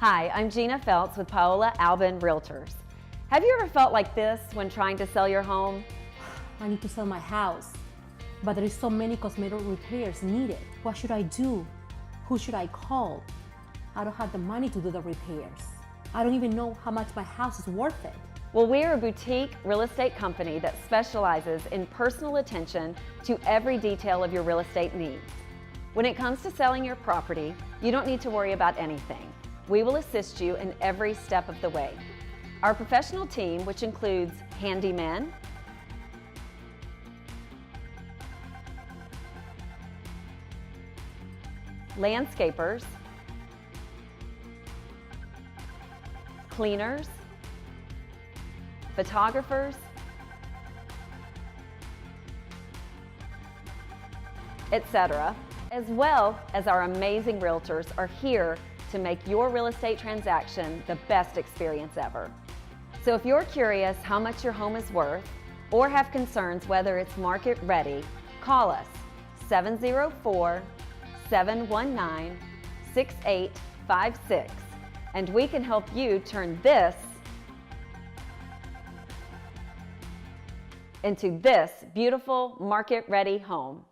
Hi, I'm Gina Feltz with Paola Albin Realtors. Have you ever felt like this when trying to sell your home? I need to sell my house, but there is so many cosmetic repairs needed. What should I do? Who should I call? I don't have the money to do the repairs. I don't even know how much my house is worth it. Well, we're a boutique real estate company that specializes in personal attention to every detail of your real estate needs. When it comes to selling your property, you don't need to worry about anything. We will assist you in every step of the way. Our professional team, which includes handymen, landscapers, cleaners, photographers, etc., as well as our amazing realtors, are here to make your real estate transaction the best experience ever. So if you're curious how much your home is worth or have concerns whether it's market ready, call us 704-719-6856 and we can help you turn this into this beautiful market ready home.